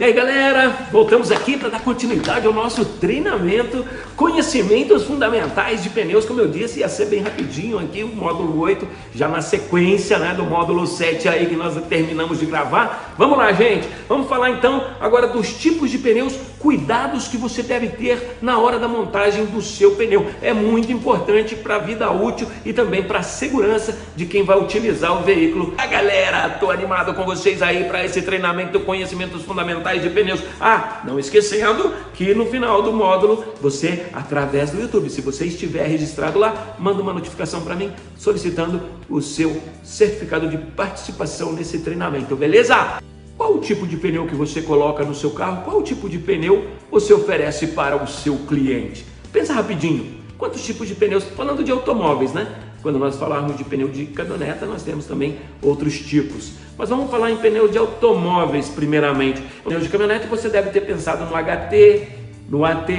E aí galera, voltamos aqui para dar continuidade ao nosso treinamento, conhecimentos fundamentais de pneus. Como eu disse, ia ser bem rapidinho aqui o módulo 8, já na sequência, né, do módulo 7 aí que nós terminamos de gravar. Vamos lá, gente, vamos falar então agora dos tipos de pneus, cuidados que você deve ter na hora da montagem do seu pneu. É muito importante para a vida útil e também para a segurança de quem vai utilizar o veículo. Galera, tô animado com vocês aí para esse treinamento, conhecimentos fundamentais de pneus. Não esquecendo que no final do módulo, você, através do YouTube, se você estiver registrado lá, manda uma notificação para mim, solicitando o seu certificado de participação nesse treinamento, beleza? Qual o tipo de pneu que você coloca no seu carro? Qual o tipo de pneu você oferece para o seu cliente? Pensa rapidinho, quantos tipos de pneus, falando de automóveis, né? Quando nós falarmos de pneu de caminhoneta, nós temos também outros tipos. Mas vamos falar em pneu de automóveis primeiramente. Pneu de caminhonete você deve ter pensado no HT, no AT,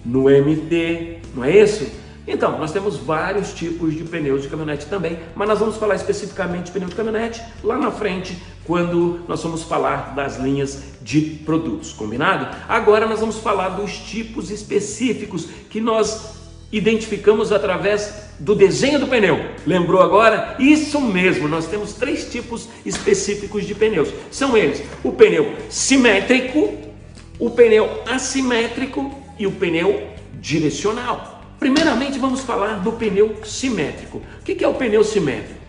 no MT, não é isso? Então, nós temos vários tipos de pneus de caminhonete também, mas nós vamos falar especificamente de pneu de caminhonete lá na frente, quando nós vamos falar das linhas de produtos, combinado? Agora nós vamos falar dos tipos específicos que nós identificamos através do desenho do pneu. Lembrou agora? Isso mesmo, nós temos 3 tipos específicos de pneus. São eles: o pneu simétrico, o pneu assimétrico e o pneu direcional. Primeiramente vamos falar do pneu simétrico. O que é o pneu simétrico?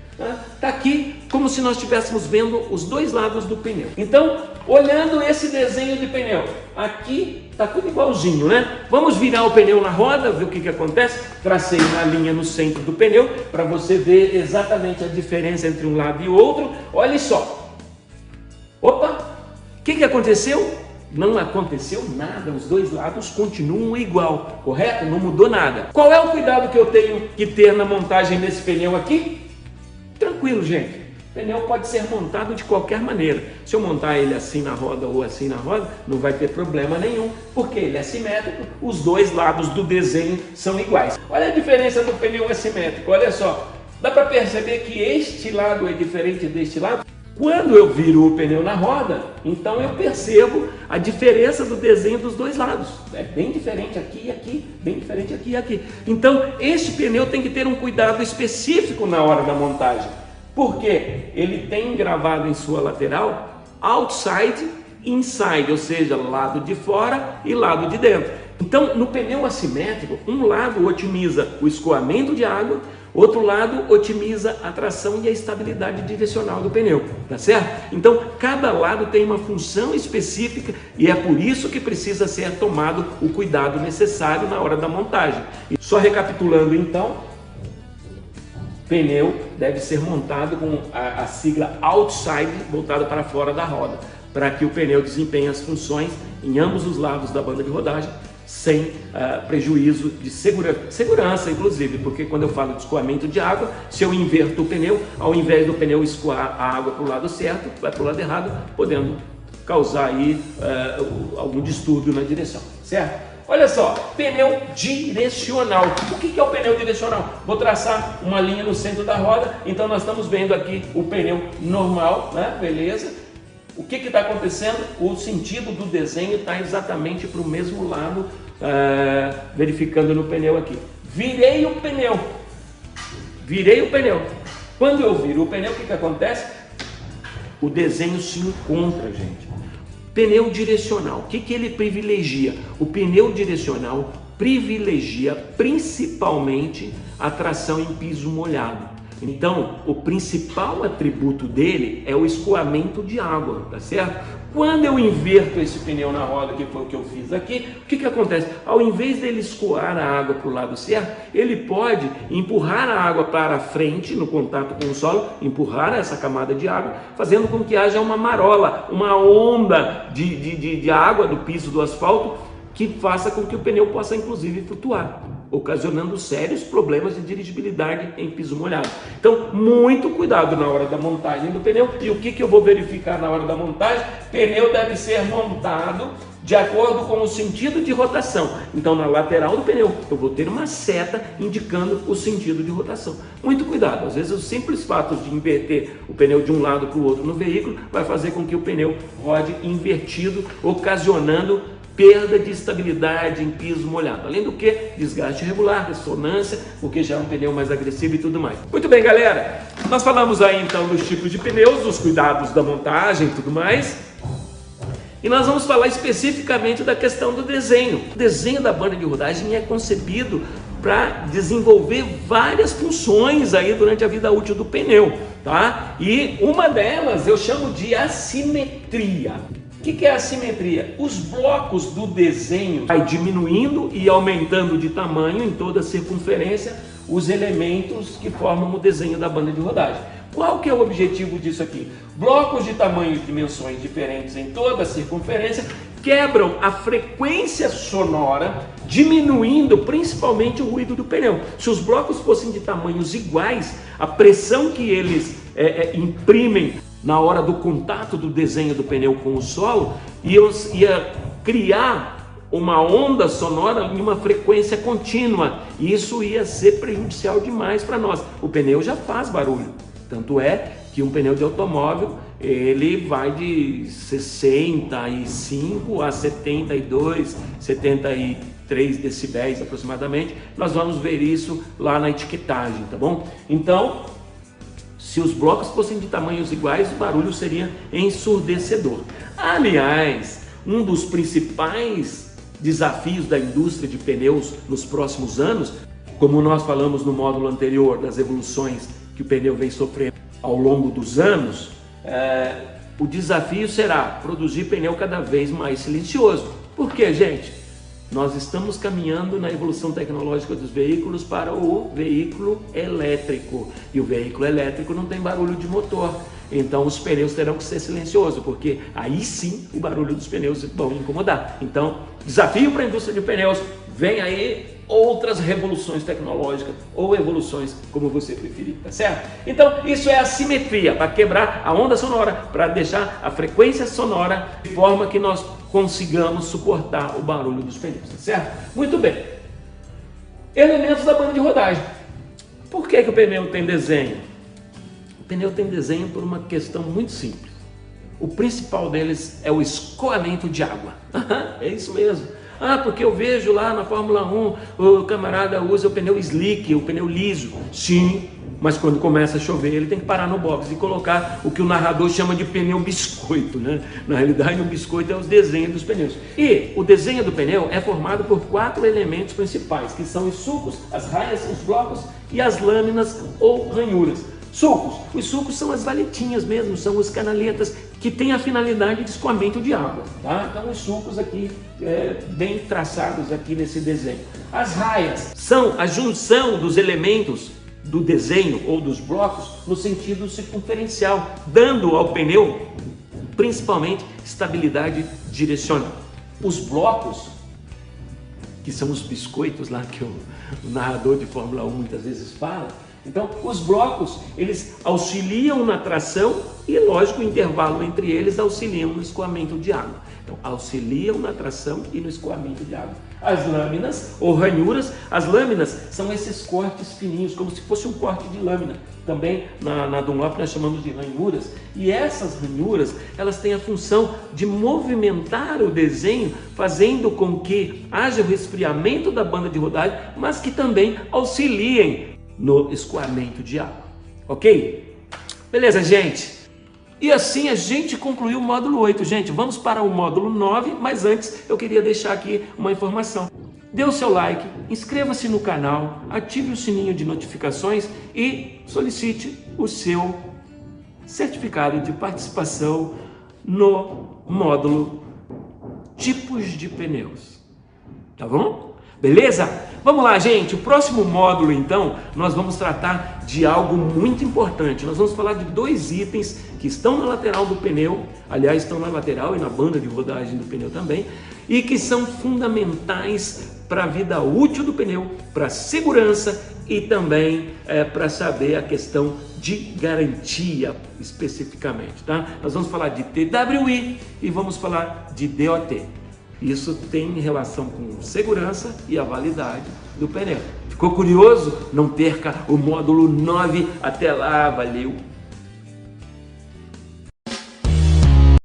Está aqui como se nós estivéssemos vendo os dois lados do pneu. Então, olhando esse desenho de pneu, aqui está tudo igualzinho, né? Vamos virar o pneu na roda, ver o que acontece. Tracei uma linha no centro do pneu para você ver exatamente a diferença entre um lado e o outro. Olha só. Opa! O que aconteceu? Não aconteceu nada, os dois lados continuam igual, correto? Não mudou nada. Qual é o cuidado que eu tenho que ter na montagem desse pneu aqui? Tranquilo, gente. O pneu pode ser montado de qualquer maneira. Se eu montar ele assim na roda ou assim na roda, não vai ter problema nenhum, porque ele é simétrico, os dois lados do desenho são iguais. Olha a diferença do pneu assimétrico, olha só. Dá para perceber que este lado é diferente deste lado? Quando eu viro o pneu na roda, então eu percebo a diferença do desenho dos dois lados. É bem diferente aqui e aqui, bem diferente aqui e aqui. Então, este pneu tem que ter um cuidado específico na hora da montagem. Porque ele tem gravado em sua lateral outside, inside, ou seja, lado de fora e lado de dentro. Então, no pneu assimétrico, um lado otimiza o escoamento de água, outro lado otimiza a tração e a estabilidade direcional do pneu, tá certo? Então, cada lado tem uma função específica e é por isso que precisa ser tomado o cuidado necessário na hora da montagem. E só recapitulando então, pneu deve ser montado com a sigla outside voltada para fora da roda, para que o pneu desempenhe as funções em ambos os lados da banda de rodagem, sem prejuízo de segurança, inclusive, porque quando eu falo de escoamento de água, se eu inverto o pneu, ao invés do pneu escoar a água para o lado certo, vai para o lado errado, podendo causar aí algum distúrbio na direção, certo? Olha só, pneu direcional. O que é o pneu direcional? Vou traçar uma linha no centro da roda, então nós estamos vendo aqui o pneu normal, né? Beleza? O que está acontecendo? O sentido do desenho está exatamente para o mesmo lado, verificando no pneu aqui. Virei o pneu. Quando eu viro o pneu, o que acontece? O desenho se encontra, gente. Pneu direcional, o que ele privilegia? O pneu direcional privilegia principalmente a tração em piso molhado. Então, o principal atributo dele é o escoamento de água, tá certo? Quando eu inverto esse pneu na roda, que foi o que eu fiz aqui, o que acontece? Ao invés dele escoar a água para o lado certo, ele pode empurrar a água para frente, no contato com o solo, empurrar essa camada de água, fazendo com que haja uma marola, uma onda de água do piso do asfalto, que faça com que o pneu possa inclusive flutuar. ocasionando sérios problemas de dirigibilidade em piso molhado. Então, muito cuidado na hora da montagem do pneu. E o que eu vou verificar na hora da montagem? O pneu deve ser montado de acordo com o sentido de rotação. Então, na lateral do pneu, eu vou ter uma seta indicando o sentido de rotação. Muito cuidado, às vezes o simples fato de inverter o pneu de um lado para o outro no veículo vai fazer com que o pneu rode invertido, ocasionando perda de estabilidade em piso molhado. Além do que, desgaste irregular, ressonância, porque já é um pneu mais agressivo e tudo mais. Muito bem, galera, nós falamos aí então dos tipos de pneus, dos cuidados da montagem e tudo mais. E nós vamos falar especificamente da questão do desenho. O desenho da banda de rodagem é concebido para desenvolver várias funções aí durante a vida útil do pneu, tá? E uma delas eu chamo de assimetria. O que é assimetria? Os blocos do desenho vai diminuindo e aumentando de tamanho em toda a circunferência os elementos que formam o desenho da banda de rodagem. Qual que é o objetivo disso aqui? Blocos de tamanho e dimensões diferentes em toda a circunferência quebram a frequência sonora, diminuindo principalmente o ruído do pneu. Se os blocos fossem de tamanhos iguais, a pressão que eles imprimem na hora do contato do desenho do pneu com o solo ia criar uma onda sonora em uma frequência contínua, e isso ia ser prejudicial demais para nós. O pneu já faz barulho, tanto é que um pneu de automóvel ele vai de 65 a 72, 73 decibéis aproximadamente. Nós vamos ver isso lá na etiquetagem, tá bom? Então, se os blocos fossem de tamanhos iguais, o barulho seria ensurdecedor. Aliás, um dos principais desafios da indústria de pneus nos próximos anos, como nós falamos no módulo anterior das evoluções que o pneu vem sofrendo ao longo dos anos, o desafio será produzir pneu cada vez mais silencioso. Por quê, gente? Nós estamos caminhando na evolução tecnológica dos veículos para o veículo elétrico. E o veículo elétrico não tem barulho de motor. Então os pneus terão que ser silenciosos, porque aí sim o barulho dos pneus vão incomodar. Então, desafio para a indústria de pneus, vem aí outras revoluções tecnológicas ou evoluções, como você preferir, tá certo? Então, isso é assimetria, para quebrar a onda sonora, para deixar a frequência sonora de forma que nós consigamos suportar o barulho dos pneus, tá certo? Muito bem. Elementos da banda de rodagem. Por que o pneu tem desenho? O pneu tem desenho por uma questão muito simples. O principal deles é o escoamento de água. É isso mesmo. Porque eu vejo lá na Fórmula 1 o camarada usa o pneu slick, o pneu liso. Sim, mas quando começa a chover ele tem que parar no box e colocar o que o narrador chama de pneu biscoito, né? Na realidade o biscoito é os desenhos dos pneus. E o desenho do pneu é formado por 4 elementos principais, que são os sulcos, as raias, os blocos e as lâminas ou ranhuras. Sulcos. Os sulcos são as valetinhas mesmo, são os canaletas que têm a finalidade de escoamento de água, tá? Então os sulcos aqui bem traçados aqui nesse desenho. As raias são a junção dos elementos do desenho ou dos blocos no sentido circunferencial, dando ao pneu principalmente estabilidade direcional. Os blocos, que são os biscoitos lá que o narrador de Fórmula 1 muitas vezes fala. Então, os blocos, eles auxiliam na tração e, lógico, o intervalo entre eles auxiliam no escoamento de água. Então, auxiliam na tração e no escoamento de água. As lâminas ou ranhuras, as lâminas são esses cortes fininhos, como se fosse um corte de lâmina. Também na Dunlop nós chamamos de ranhuras. E essas ranhuras, elas têm a função de movimentar o desenho, fazendo com que haja o resfriamento da banda de rodagem, mas que também auxiliem no escoamento de água, ok? Beleza, gente? E assim a gente concluiu o módulo 8, gente. Vamos para o módulo 9, mas antes eu queria deixar aqui uma informação. Dê o seu like, inscreva-se no canal, ative o sininho de notificações e solicite o seu certificado de participação no módulo Tipos de Pneus. Tá bom? Beleza? Vamos lá, gente. O próximo módulo, então, nós vamos tratar de algo muito importante. Nós vamos falar de 2 itens que estão na lateral do pneu, aliás, estão na lateral e na banda de rodagem do pneu também, e que são fundamentais para a vida útil do pneu, para segurança e também para saber a questão de garantia especificamente, tá? Nós vamos falar de TWI e vamos falar de DOT. Isso tem relação com segurança e a validade do pneu. Ficou curioso? Não perca o módulo 9. Até lá, valeu!